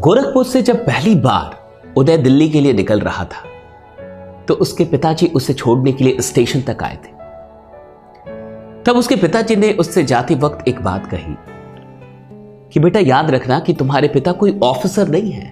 गोरखपुर से जब पहली बार उदय दिल्ली के लिए निकल रहा था तो उसके पिताजी उसे छोड़ने के लिए स्टेशन तक आए थे। तब उसके पिताजी ने उससे जाते वक्त एक बात कही कि बेटा याद रखना कि तुम्हारे पिता कोई ऑफिसर नहीं है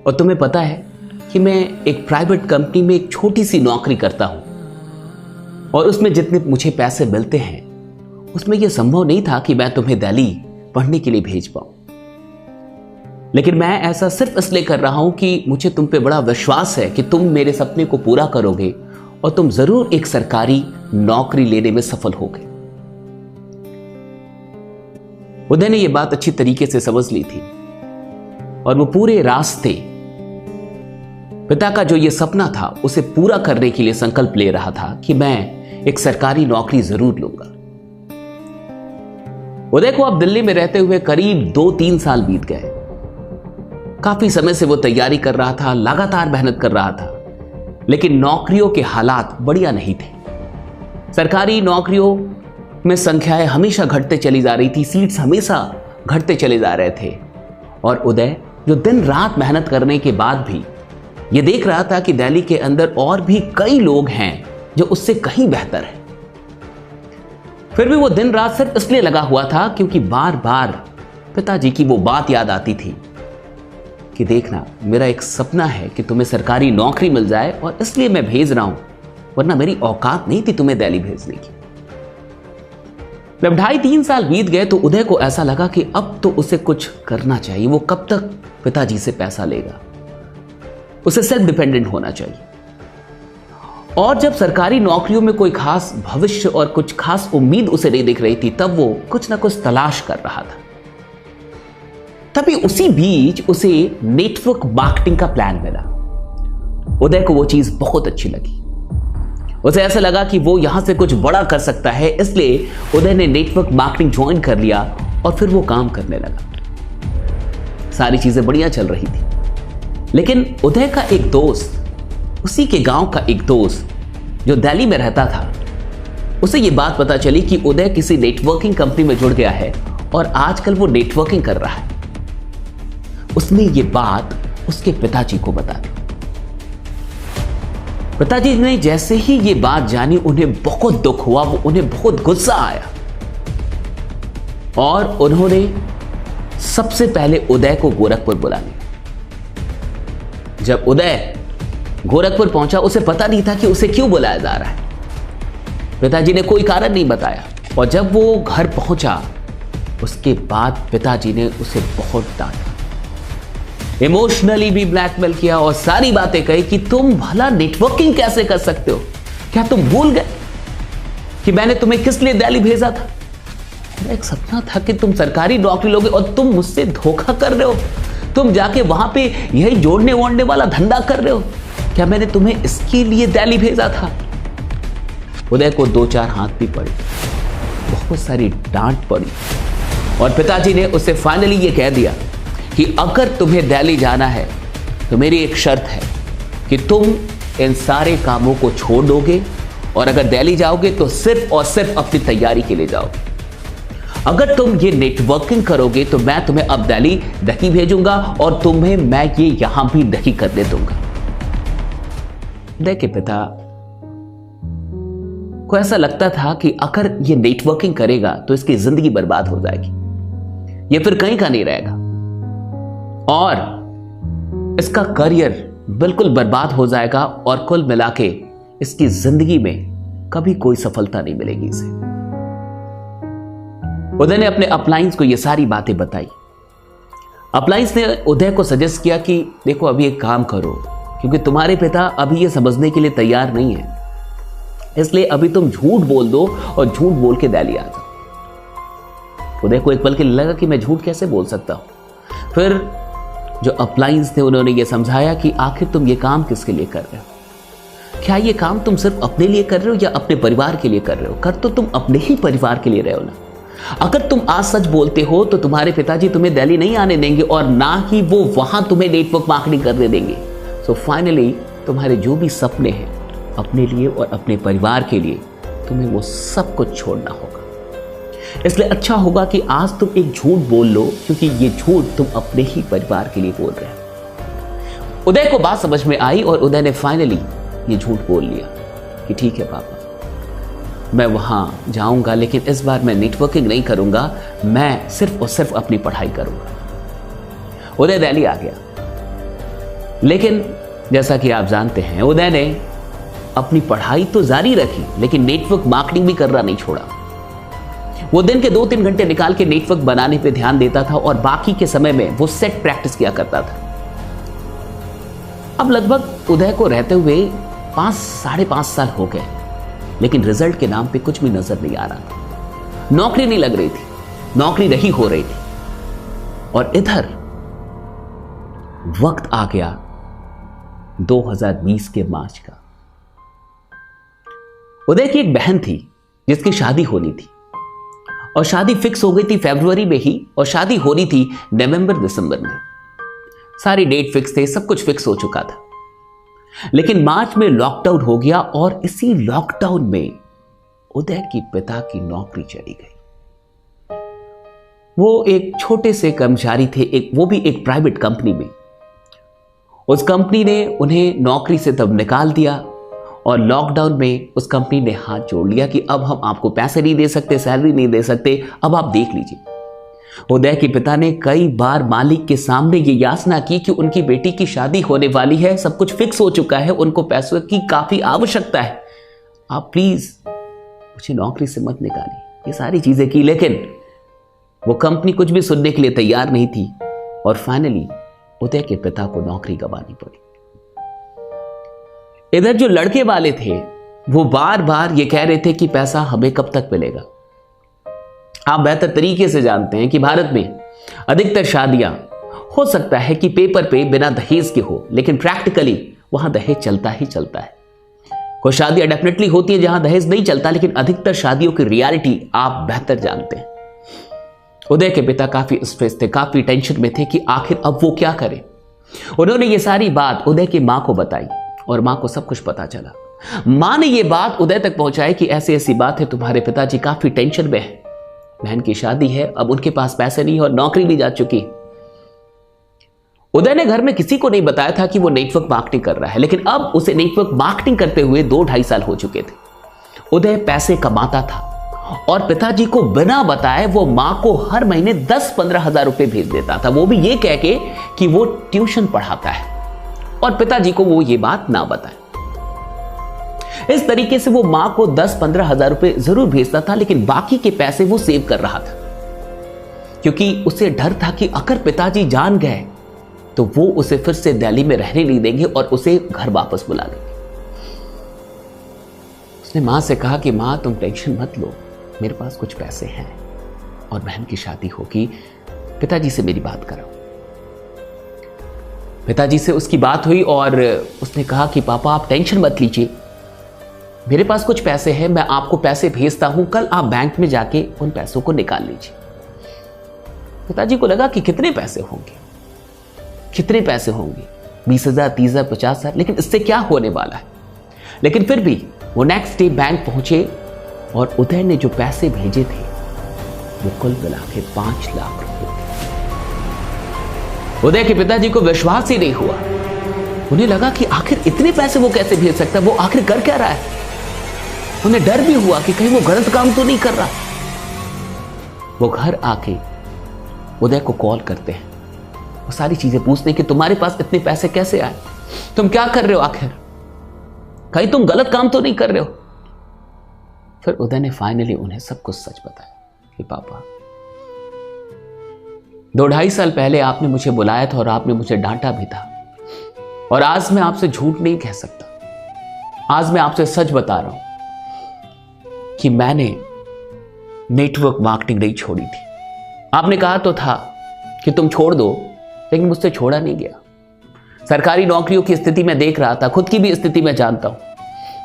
और तुम्हें पता है कि मैं एक प्राइवेट कंपनी में एक छोटी सी नौकरी करता हूं और उसमें जितने मुझे पैसे मिलते हैं उसमें यह संभव नहीं था कि मैं तुम्हें दिल्ली पढ़ने के लिए भेज पाऊं, लेकिन मैं ऐसा सिर्फ इसलिए कर रहा हूं कि मुझे तुम पे बड़ा विश्वास है कि तुम मेरे सपने को पूरा करोगे और तुम जरूर एक सरकारी नौकरी लेने में सफल होगे। उदय ने यह बात अच्छी तरीके से समझ ली थी और वो पूरे रास्ते पिता का जो ये सपना था उसे पूरा करने के लिए संकल्प ले रहा था कि मैं एक सरकारी नौकरी जरूर लूंगा। उदय को अब दिल्ली में रहते हुए करीब 2-3 साल बीत गए। काफी समय से वो तैयारी कर रहा था, लगातार मेहनत कर रहा था, लेकिन नौकरियों के हालात बढ़िया नहीं थे। सरकारी नौकरियों में संख्याएं हमेशा घटते चली जा रही थी, सीट्स हमेशा घटते चले जा रहे थे और उदय जो दिन रात मेहनत करने के बाद भी ये देख रहा था कि दिल्ली के अंदर और भी कई लोग हैं जो उससे कहीं बेहतर है। फिर भी वो दिन रात सिर्फ इसलिए लगा हुआ था क्योंकि बार बार पिताजी की वो बात याद आती थी कि देखना मेरा एक सपना है कि तुम्हें सरकारी नौकरी मिल जाए और इसलिए मैं भेज रहा हूं, वरना मेरी औकात नहीं थी तुम्हें दिल्ली भेजने की। जब 2.5-3 साल बीत गए तो उदय को ऐसा लगा कि अब तो उसे कुछ करना चाहिए। वो कब तक पिताजी से पैसा लेगा, उसे सेल्फ डिपेंडेंट होना चाहिए। और जब सरकारी नौकरियों में कोई खास भविष्य और कुछ खास उम्मीद उसे नहीं दिख रही थी तब वो कुछ ना कुछ तलाश कर रहा था। तभी उसी बीच उसे नेटवर्क मार्केटिंग का प्लान मिला। उदय को वो चीज बहुत अच्छी लगी। उसे ऐसा लगा कि वो यहां से कुछ बड़ा कर सकता है, इसलिए उदय ने नेटवर्क मार्केटिंग ज्वाइन कर लिया और फिर वो काम करने लगा। सारी चीजें बढ़िया चल रही थी, लेकिन उदय का एक दोस्त, उसी के गांव का एक दोस्त जो दिल्ली में रहता था, उसे ये बात पता चली कि उदय किसी नेटवर्किंग कंपनी में जुड़ गया है और आजकल वो नेटवर्किंग कर रहा है। उसने ये बात उसके पिताजी को बता दी। पिताजी ने जैसे ही ये बात जानी उन्हें बहुत दुख हुआ, उन्हें बहुत गुस्सा आया और उन्होंने सबसे पहले उदय को गोरखपुर बुला लिया। जब उदय गोरखपुर पहुंचा उसे पता नहीं था कि उसे क्यों बुलाया जा रहा है। पिताजी ने कोई कारण नहीं बताया और जब वो घर पहुंचा उसके बाद पिताजी ने उसे बहुत डांटा, इमोशनली भी ब्लैकमेल किया और सारी बातें कही कि तुम भला नेटवर्किंग कैसे कर सकते हो? क्या तुम भूल गए कि मैंने तुम्हें किस लिए दिल्ली भेजा था? मेरा एक सपना था कि तुम सरकारी नौकरी लोगे और तुम मुझसे धोखा कर रहे हो। तुम जाके वहां पे यही जोड़ने वोड़ने वाला धंधा कर रहे हो। क्या मैंने तुम्हें इसके लिए दिल्ली भेजा था? उदय को 2-4 हाथ भी पड़े, बहुत सारी डांट पड़ी और पिताजी ने उसे फाइनली ये कह दिया कि अगर तुम्हें दिल्ली जाना है तो मेरी एक शर्त है कि तुम इन सारे कामों को छोड़ दोगे और अगर दिल्ली जाओगे तो सिर्फ और सिर्फ अपनी तैयारी के लिए जाओगे। अगर तुम ये नेटवर्किंग करोगे तो मैं तुम्हें अब दिल्ली नहीं भेजूंगा और तुम्हें मैं ये यहां भी नहीं करने दूंगा। उदय के पिता को ऐसा लगता था कि अगर ये नेटवर्किंग करेगा तो इसकी जिंदगी बर्बाद हो जाएगी, ये फिर कहीं का नहीं रहेगा और इसका करियर बिल्कुल बर्बाद हो जाएगा और कुल मिला के इसकी जिंदगी में कभी कोई सफलता नहीं मिलेगी इसे। उदय ने अपने अपलाइंस को ये सारी बातें बताई। अपलाइंस ने उदय को सजेस्ट किया कि देखो अभी एक काम करो, क्योंकि तुम्हारे पिता अभी ये समझने के लिए तैयार नहीं है, इसलिए अभी तुम झूठ बोल दो और झूठ बोल के दिल्ली आ जाओ। उदय को एक पल के लिए लगा कि मैं झूठ कैसे बोल सकता हूं। फिर जो अपलाइंस थे उन्होंने ये समझाया कि आखिर तुम ये काम किसके लिए कर रहे हो? क्या ये काम तुम सिर्फ अपने लिए कर रहे हो या अपने परिवार के लिए कर रहे हो? कर तो तुम अपने ही परिवार के लिए रहे हो ना। अगर तुम आज सच बोलते हो तो तुम्हारे पिताजी तुम्हें दिल्ली नहीं आने देंगे और ना ही वो वहां तुम्हें नेटवर्क मार्केटिंग करने देंगे। सो फाइनली तुम्हारे जो भी सपने हैं अपने लिए और अपने परिवार के लिए तुम्हें वो सब कुछ छोड़ना होगा। इसलिए अच्छा होगा कि आज तुम एक झूठ बोल लो, क्योंकि ये झूठ तुम अपने ही परिवार के लिए बोल रहे हो। उदय को बात समझ में आई और उदय ने फाइनली ये झूठ बोल लिया कि ठीक है पापा, मैं वहां जाऊंगा, लेकिन इस बार मैं नेटवर्किंग नहीं करूंगा, मैं सिर्फ और सिर्फ अपनी पढ़ाई करूंगा। उदय दिल्ली आ गया, लेकिन जैसा कि आप जानते हैं उदय ने अपनी पढ़ाई तो जारी रखी, लेकिन नेटवर्क मार्केटिंग भी करना नहीं छोड़ा। वो दिन के 2-3 घंटे निकाल के नेटवर्क बनाने पे ध्यान देता था और बाकी के समय में वो सेट प्रैक्टिस किया करता था। अब लगभग उदय को रहते हुए 5-5.5 साल हो गए, लेकिन रिजल्ट के नाम पे कुछ भी नजर नहीं आ रहा था। नौकरी नहीं लग रही थी, नौकरी नहीं हो रही थी। और इधर वक्त आ गया 2020 के मार्च का। उदय की एक बहन थी जिसकी शादी होनी थी, और शादी फिक्स हो गई थी फरवरी में ही, और शादी होनी थी नवंबर-दिसंबर में। सारी डेट फिक्स थे, सब कुछ फिक्स हो चुका था। लेकिन मार्च में लॉकडाउन हो गया, और इसी लॉकडाउन में उदय के पिता की नौकरी चली गई। वो एक छोटे से कर्मचारी थे, वो भी एक प्राइवेट कंपनी में। उस कंपनी ने उन्हें नौकरी से तब निकाल दिया, और लॉकडाउन में उस कंपनी ने हाथ जोड़ लिया कि अब हम आपको पैसे नहीं दे सकते, सैलरी नहीं दे सकते, अब आप देख लीजिए। उदय के पिता ने कई बार मालिक के सामने ये याचना की कि उनकी बेटी की शादी होने वाली है, सब कुछ फिक्स हो चुका है, उनको पैसों की काफी आवश्यकता है, आप प्लीज मुझे नौकरी से मत निकालिए। ये सारी चीजें की, लेकिन वो कंपनी कुछ भी सुनने के लिए तैयार नहीं थी, और फाइनली उदय के पिता को नौकरी गंवानी पड़ी। इधर जो लड़के वाले थे वो बार बार ये कह रहे थे कि पैसा हमें कब तक मिलेगा। आप बेहतर तरीके से जानते हैं कि भारत में अधिकतर शादियां हो सकता है कि पेपर पे बिना दहेज के हो, लेकिन प्रैक्टिकली वहां दहेज चलता ही चलता है। कुछ शादियां डेफिनेटली होती है जहां दहेज नहीं चलता, लेकिन अधिकतर शादियों की रियलिटी आप बेहतर जानते हैं। उदय के पिता काफी स्ट्रेस थे, काफी टेंशन में थे कि आखिर अब वो क्या करें। उन्होंने ये सारी बात उदय की मां को बताई, और मां को सब कुछ पता चला। मां ने ये बात उदय तक पहुंचाई कि ऐसी ऐसी बात है, तुम्हारे पिताजी काफी टेंशन में है, बहन की शादी है, अब उनके पास पैसे नहीं और नौकरी भी जा चुकी। उदय ने घर में किसी को नहीं बताया था कि वो नेटवर्क मार्केटिंग कर रहा है, लेकिन अब उसे नेटवर्क मार्केटिंग करते हुए 2-2.5 साल हो चुके थे। उदय पैसे कमाता था, और पिताजी को बिना बताए वो मां को हर महीने 10-15 हजार रुपए भेज देता था, वो भी ये कह के कि वो ट्यूशन पढ़ाता है, और पिताजी को वो ये बात ना बताए। इस तरीके से वो मां को 10-15 हजार रुपए जरूर भेजता था, लेकिन बाकी के पैसे वो सेव कर रहा था, क्योंकि उसे डर था कि अगर पिताजी जान गए तो वो उसे फिर से दिल्ली में रहने नहीं देंगे और उसे घर वापस बुला लेंगे। उसने मां से कहा कि मां तुम टेंशन मत लो, मेरे पास कुछ पैसे हैं और बहन की शादी होगी, पिताजी से मेरी बात कराओ। पिताजी से उसकी बात हुई और उसने कहा कि पापा आप टेंशन मत लीजिए, मेरे पास कुछ पैसे हैं, मैं आपको पैसे भेजता हूं, कल आप बैंक में जाके उन पैसों को निकाल लीजिए। पिताजी को लगा कि कितने पैसे होंगे, 20,000, 30,000, 50,000, लेकिन इससे क्या होने वाला है। लेकिन फिर भी वो नेक्स्ट डे बैंक पहुंचे, और उदय ने जो पैसे भेजे थे वो कुल मिला के 5 लाख रुपए थे। उदय के पिताजी को विश्वास ही नहीं हुआ, उन्हें लगा कि आखिर इतने पैसे वो कैसे भेज सकता है, वो आखिर कर क्या रहा है। उन्हें डर भी हुआ कि कहीं वो गलत काम तो नहीं कर रहा। वो घर आके उदय को कॉल करते हैं, वो सारी चीजें पूछते कि तुम्हारे पास इतने पैसे कैसे आए, तुम क्या कर रहे हो, आखिर कहीं तुम गलत काम तो नहीं कर रहे हो। फिर उदय ने फाइनली उन्हें सब कुछ सच बताया कि पापा 2-2.5 साल पहले आपने मुझे बुलाया था और आपने मुझे डांटा भी था, और आज मैं आपसे झूठ नहीं कह सकता, आज मैं आपसे सच बता रहा हूं कि मैंने नेटवर्क मार्केटिंग नहीं छोड़ी थी। आपने कहा तो था कि तुम छोड़ दो, लेकिन मुझसे छोड़ा नहीं गया। सरकारी नौकरियों की स्थिति में देख रहा था, खुद की भी स्थिति में जानता हूं,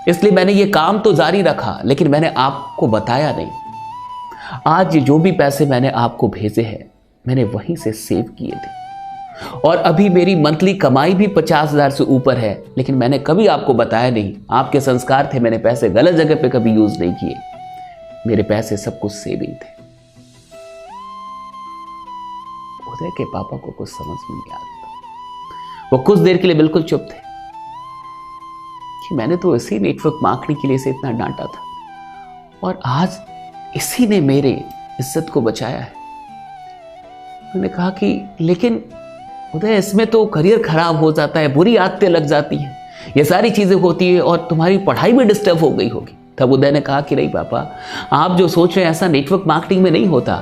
इसलिए मैंने ये काम तो जारी रखा, लेकिन मैंने आपको बताया नहीं। आज जो भी पैसे मैंने आपको भेजे हैं मैंने वहीं से सेव किए थे, और अभी मेरी मंथली कमाई भी 50,000 से ऊपर है, लेकिन मैंने कभी आपको बताया नहीं। आपके संस्कार थे, मैंने पैसे गलत जगह पे कभी यूज नहीं किए, मेरे पैसे सब कुछ सेविंग थे। उदय के पापा को कुछ समझ में नहीं आता। वो कुछ देर के लिए बिल्कुल चुप थे कि मैंने तो इसी नेटवर्क मार्केटिंग के लिए से इतना डांटा था और आज इसी ने मेरे इज्जत को बचाया है। उन्होंने कहा कि लेकिन उदय इसमें तो करियर खराब हो जाता है, बुरी आदतें लग जाती हैं, ये सारी चीजें होती है और तुम्हारी पढ़ाई भी डिस्टर्ब हो गई होगी। तब उदय ने कहा कि नहीं पापा, आप जो सोच रहे हैं ऐसा नेटवर्क मार्केटिंग में नहीं होता,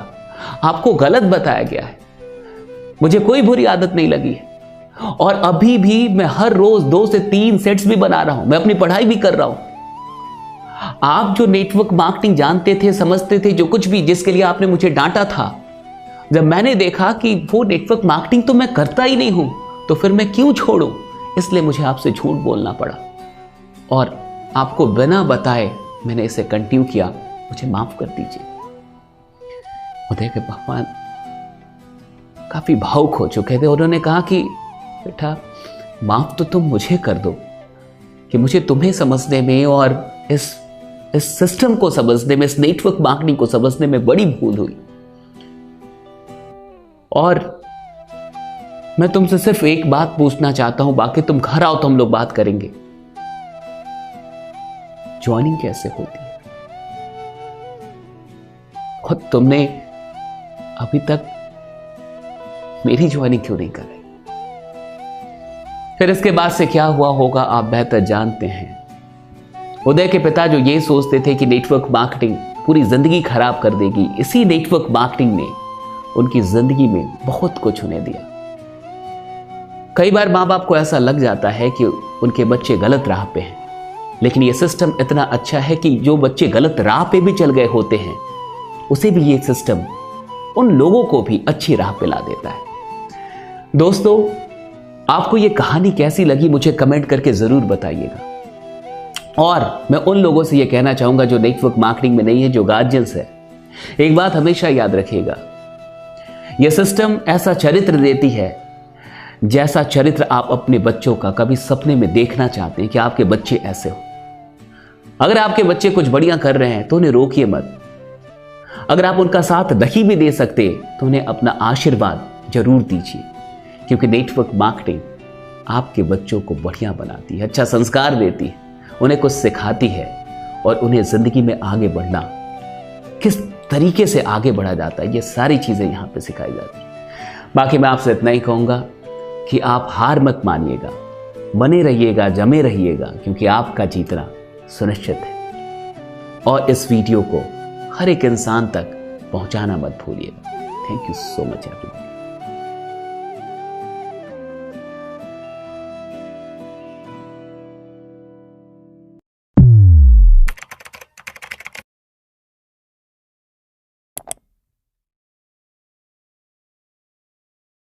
आपको गलत बताया गया है। मुझे कोई बुरी आदत नहीं लगी है और अभी भी मैं हर रोज 2 से 3 सेट्स भी बना रहा हूं, मैं अपनी पढ़ाई भी कर रहा हूं। आप जो नेटवर्क मार्केटिंग जानते थे, समझते थे, जो कुछ भी जिसके लिए आपने मुझे डांटा था, जब मैंने देखा कि वो नेटवर्क मार्केटिंग तो मैं करता ही नहीं हूं, तो फिर मैं क्यों छोड़ूं? इसलिए मुझे आपसे झूठ बोलना पड़ा और आपको बिना बताए मैंने इसे कंटिन्यू किया, मुझे माफ कर दीजिए। उदय के पापा काफी भावुक हो चुके थे। उन्होंने कहा कि बेटा, माफ तो तुम मुझे कर दो कि मुझे तुम्हें समझने में और इस सिस्टम को समझने में, इस नेटवर्क मार्केटिंग को समझने में बड़ी भूल हुई। और मैं तुमसे सिर्फ एक बात पूछना चाहता हूं, बाकी तुम घर आओ तो हम लोग बात करेंगे। ज्वाइनिंग कैसे होती है और तुमने अभी तक मेरी ज्वाइनिंग क्यों नहीं कर रही? फिर इसके बाद से क्या हुआ होगा आप बेहतर जानते हैं। उदय के पिता जो ये सोचते थे कि नेटवर्क मार्केटिंग पूरी जिंदगी खराब कर देगी, इसी नेटवर्क मार्केटिंग ने उनकी जिंदगी में बहुत कुछ उन्हें दिया। कई बार माँ बाप को ऐसा लग जाता है कि उनके बच्चे गलत राह पे हैं, लेकिन यह सिस्टम इतना अच्छा है कि जो बच्चे गलत राह पे भी चल गए होते हैं, उसे भी ये सिस्टम उन लोगों को भी अच्छी राह पे ला देता है। दोस्तों, आपको ये कहानी कैसी लगी मुझे कमेंट करके जरूर बताइएगा। और मैं उन लोगों से ये कहना चाहूंगा जो नेटवर्क मार्केटिंग में नहीं है, जो गार्जियंस है, एक बात हमेशा याद रखिएगा, यह सिस्टम ऐसा चरित्र देती है जैसा चरित्र आप अपने बच्चों का कभी सपने में देखना चाहते हैं कि आपके बच्चे ऐसे हो। अगर आपके बच्चे कुछ बढ़िया कर रहे हैं तो उन्हें रोकिए मत। अगर आप उनका साथ नहीं भी दे सकते तो उन्हें अपना आशीर्वाद जरूर दीजिए, क्योंकि नेटवर्क मार्केटिंग आपके बच्चों को बढ़िया बनाती है, अच्छा संस्कार देती है, उन्हें कुछ सिखाती है और उन्हें जिंदगी में आगे बढ़ना, किस तरीके से आगे बढ़ा जाता है, ये सारी चीजें यहां पे सिखाई जाती है। बाकी मैं आपसे इतना ही कहूंगा कि आप हार मत मानिएगा, बने रहिएगा, जमे रहिएगा, क्योंकि आपका जीतना सुनिश्चित है। और इस वीडियो को हर एक इंसान तक पहुंचाना मत भूलिएगा। Thank you so much everyone.